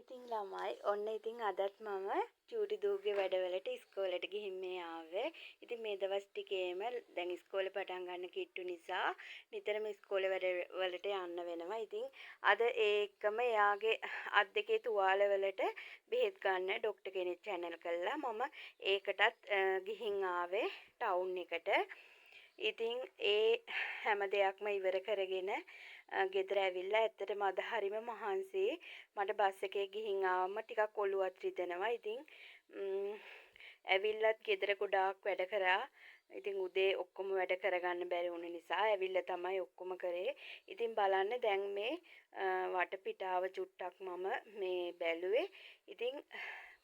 ඉතින් ළමයි ඔන්න ඉතින් අදත් මම චූටි දූගේ වැඩවලට ඉස්කෝලේට ගිහින් මේ ආවේ. ඉතින් මේ දවස් ටිකේම දැන් ඉස්කෝලේ පටන් ගන්න කිට්ටු නිසා නිතරම ඉස්කෝලේ වැඩවලට යන්න වෙනවා. ඉතින් අද ඒකම එයාගේ අත් දෙකේ තුවාල වලට බෙහෙත් ගන්න ડોක්ටර් කෙනෙක් channel කළා. මම ඒකටත් ගිහින් ආවේ ටවුන් එකට. ඉතින් ඒ හැම දෙයක්ම ඉවර කරගෙන ගෙදර ඇවිල්ලා ඇත්තටම අද හරිම මහන්සි. මට බස් එකේ ගිහින් ආවම ටිකක් ඔළුවත් රිදෙනවා. ඉතින් ඇවිල්ලත් ගෙදර ගොඩාක් වැඩ කරා. ඉතින් උදේ ඔක්කොම වැඩ කරගන්න බැරි වුණ නිසා ඇවිල්ලා තමයි ඔක්කොම කරේ. ඉතින් බලන්න දැන් මේ වටපිටාව චුට්ටක් මම මේ බැලුවේ. ඉතින්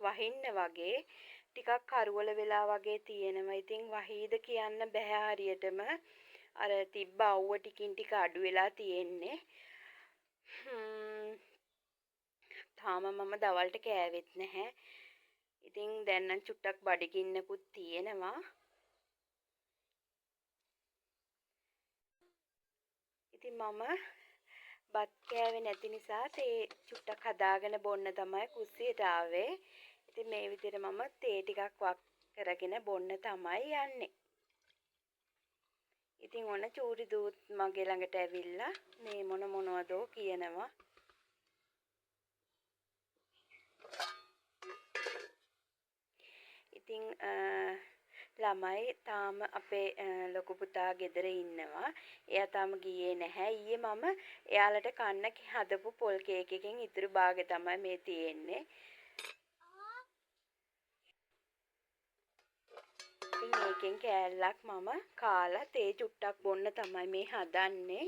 වහින්න වගේ ටිකක් කරවල වෙලා වගේ තියෙනවා. ඉතින් වහීද කියන්න බෑ හරියටම. අර තිබ්බ අවුව ටිකින් ටික අඩු වෙලා තියෙන්නේ. තාම මම දවල්ට කෑවෙත් නැහැ. ඉතින් දැන් නම් චුට්ටක් බඩගින්නකුත් තියෙනවා. ඉතින් මම බත් කෑවේ නැති නිසා තේ චුට්ටක් හදාගෙන බොන්න තමයි කුස්සියට ආවේ. ඉතින් මේ විදිහට මම තේ ටිකක් වක් කරගෙන බොන්න තමයි යන්නේ. ඉතින් ඔන්න චූටි දූත් මගේ ළඟට ඇවිල්ලා මේ මොනවදෝ කියනවා. ඉතින් ළමයි තාම අපේ ලොකු පුතා ගෙදර ඉන්නවා. එයා තාම ගියේ නැහැ. ඊයේ මම එයාලට කන්න හදපු පොල් කේක් එකකින් ඉතුරු භාගය තමයි මේ තියෙන්නේ. ඉතින් මේකෙන් කෑල්ලක් මම කාලා තේ චුට්ටක් බොන්න තමයි මේ හදන්නේ.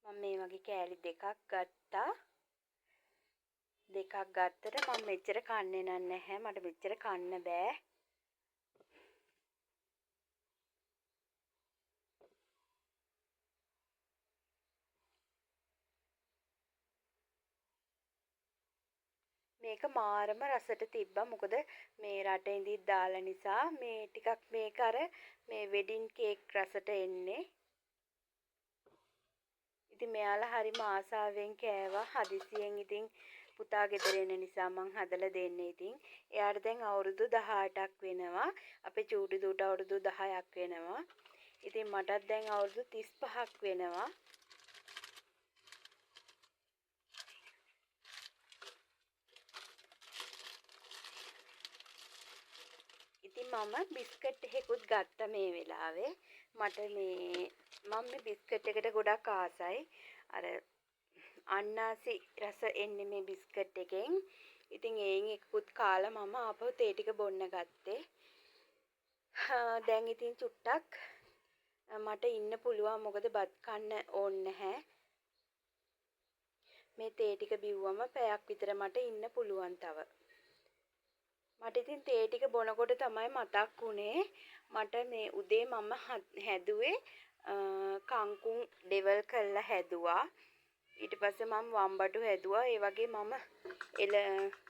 මම මේ වගේ කෑලි දෙකක් ගත්තා. දෙකක් ගත්තට මම මෙච්චර කන්නේ නැහැ. මට මෙච්චර කන්න බෑ. මේක මාරම රසට තිබ්බා. මොකද මේ රටේ ඉඳි දාලා නිසා මේ ටිකක් මේක අර මේ වෙඩින් කේක් රසට එන්නේ. ඉතින් මෙයාලා හරිම ආසාවෙන් කෑවා. හදිසියෙන් ඉතින් පුතා ගෙදර එන නිසා මං හදලා දෙන්නේ. ඉතින් එයාට දැන් අවුරුදු 18ක් වෙනවා. අපේ චූටි දුට අවුරුදු 10ක් වෙනවා. ඉතින් මටත් දැන් අවුරුදු 35ක් වෙනවා. ඉතින් මම බිස්කට් එකකුත් ගත්තා මේ වෙලාවේ. මට මම මේ බිස්කට් එකට ගොඩක් ආසයි. අර අන්නාසි රස එන්නේ මේ බිස්කට් එකෙන්. ඉතින් ඒන් එකකුත් කාලා මම ආපහු තේ ටික බොන්න ගත්තේ. දැන් ඉතින් චුට්ටක් මට ඉන්න පුළුවන්. මොකද බත් කන්න ඕනේ නැහැ. මේ තේ ටික බිව්වම පැයක් විතර මට ඉන්න පුළුවන් තව. මට ඉතින් තේ ටික බොනකොට තමයි මතක් වුණේ මට මේ උදේ මම හැදුවේ කංකුම් ඩෙවල් කරලා හැදුවා. ඊට පස්සේ මම වම්බටු හැදුවා. ඒ වගේ මම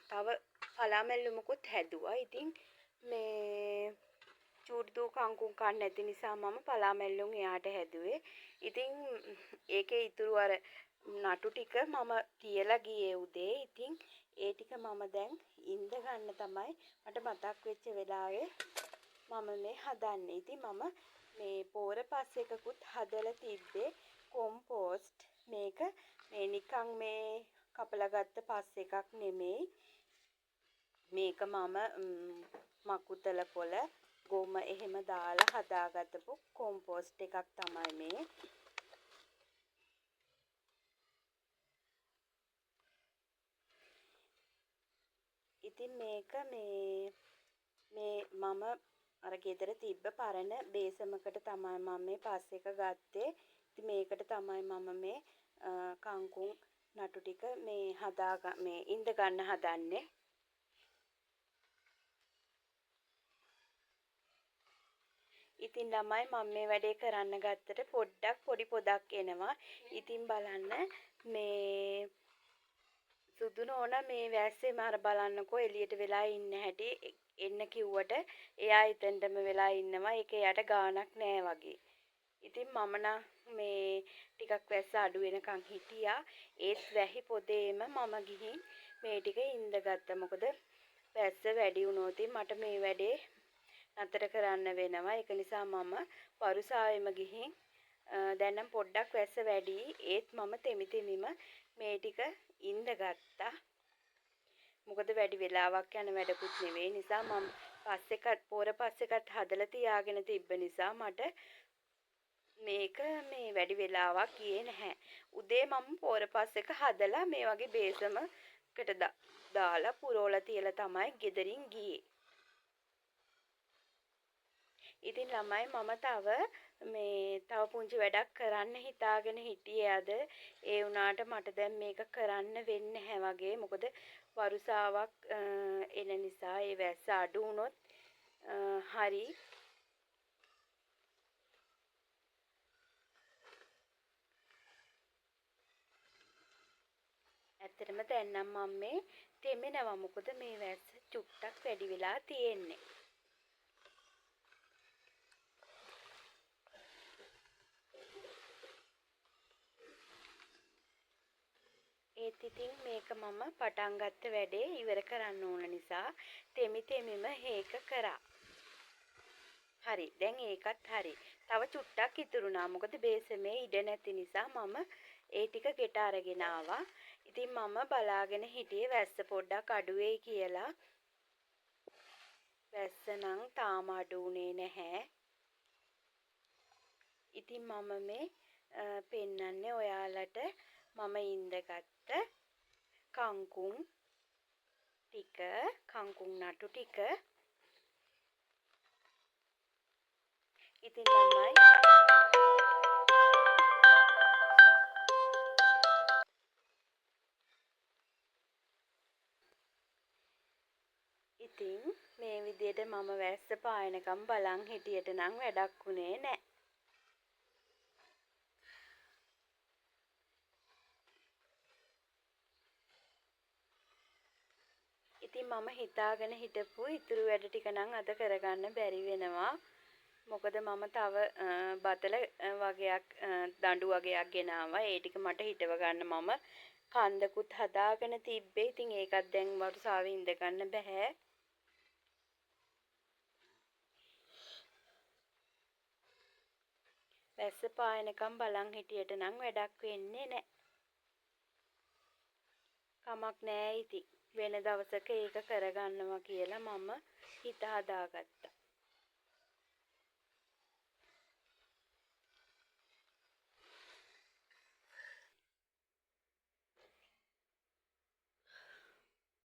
තව පලාමැල්ලුමකුත් හැදුවා. ඉතින් මේ චූටි දූ කංකුම් කන්න නැති නිසා මම පලාමැල්ලුම් එයාට හැදුවේ. ඉතින් ඒකේ ඉතුරු අර නටු ටික මම තියලා ගියේ උදේ. ඉතින් ඒ ටික මම දැන් ඉඳ ගන්න තමයි මට මතක් වෙච්ච වෙලාවේ මම මේ හදන්නේ. ඉතින් මම මේ පෝර පස් එකකුත් හදලා තිබ්බේ කොම්පෝස්ට්. මේක මේ නිකන් මේ කපලා ගත්ත පස් එකක් නෙමෙයි. මේක මම මකුතල කොළ ගොම එහෙම දාලා හදාගත්තපු කොම්පෝස්ට් එකක් තමයි මේ. ඉතින් මේක මේ මම අර ගෙදර තිබ්බ පරණ බේසමකට තමයි මම මේ පස් එක ගත්තේ. ඉතින් මේකට තමයි මම මේ කංකුම් නටු ටික මේ ඉඳ ගන්න හදන්නේ. ඉතින් ළමයි මම මේ වැඩේ කරන්න ගත්තට පොඩි පොදක් එනවා. ඉතින් බලන්න මේ සුදු නෝනා මේ වැස්සේ මාර බලන්නකෝ එළියට වෙලා ඉන්න හැටි එන්න කිව්වට එයා එතෙන්ටම වෙලා ඉන්නවා. ඒක එයාට ගාණක් නෑ වගේ. ඉතින් මම නම් මේ ටිකක් වැස්ස අඩු වෙනකන් හිටියා. ඒත් වැහි පොදේම මම ගිහින් මේ ටික ඉඳගත්තා. මොකද වැස්ස වැඩි වුණොත් මට මේ වැඩේ නතර කරන්න වෙනවා. ඒක නිසා මම වරුසාවෙම ගිහින් දැන් නම් පොඩ්ඩක් වැස්ස වැඩි. ඒත් මම තෙමිතෙමිම මේ ටික ඉඳගත්තා. මොකද වැඩි වෙලාවක් යන වැඩකුත් නෙවෙයි නිසා මම පොර පස්සෙකත් හදලා තියාගෙන තිබ්බ නිසා මට මේක මේ වැඩි වෙලාවක් ගියේ නැහැ. උදේ මම පොර පස්සෙක හදලා මේ වගේ බේසමකට දාලා පුරවලා තියලා තමයි ගෙදරින් ගියේ. ඉතින් ළමයි මම තව පුංචි වැඩක් කරන්න හිතාගෙන හිටියේ අද. ඒ වුණාට මට දැන් මේක කරන්න වෙන්නේ නැහැ වගේ. මොකද වරුසාවක් එන නිසා ඒ වැස්ස අඩු වුණොත් හරි. ඇත්තටම දැන් නම් මම මේ තෙමෙනවා. මොකද මේ වැස්ස චුට්ටක් වැඩි වෙලා තියෙන්නේ. ඒත් ඉතින් මේක මම පටන් ගත්ත වැඩේ ඉවර කරන්න ඕන නිසා තෙමිතෙමිම ඒක කරා. හරි. දැන් ඒකත් හරි. තව චුට්ටක් ඉතුරුනා. මොකද බේසමේ ඉඩ නැති නිසා මම ඒ ටික ගෙට අරගෙන ආවා. ඉතින් මම බලාගෙන හිටියේ වැස්ස පොඩ්ඩක් අඩු වෙයි කියලා. වැස්ස නම් තාම අඩු වුණේ නැහැ. ඉතින් මම මේ පෙන්නන්නේ ඔයාලට මම ඉඳගත්ත කංකුම් ටික, කංකුම් නටු ටික. ඉතින් ළමයි ඉතින් මේ විදියට මම වැස්ස පායනකම් බලන් හිටියට නම් වැඩක් උනේ නැහැ. ඉතින් මම හිතාගෙන හිටපු ඉතුරු වැඩ ටික නම් අද කරගන්න බැරි වෙනවා. මොකද මම තව බතල වගයක් දඬු වගයක් ගෙනාවා. ඒ ටික මට හිටව ගන්න මම කන්දකුත් හදාගෙන තිබ්බේ. ඉතින් ඒකත් දැන් වරුසාවේ ඉඳ ගන්න බෑ. වැස්ස පායනකම් බලන් හිටියට නම් වැඩක් වෙන්නේ නැහැ. කමක් නෑ ඉතින්. වෙන දවසක ඒක කරගන්නවා කියලා මම හිත හදාගත්තා.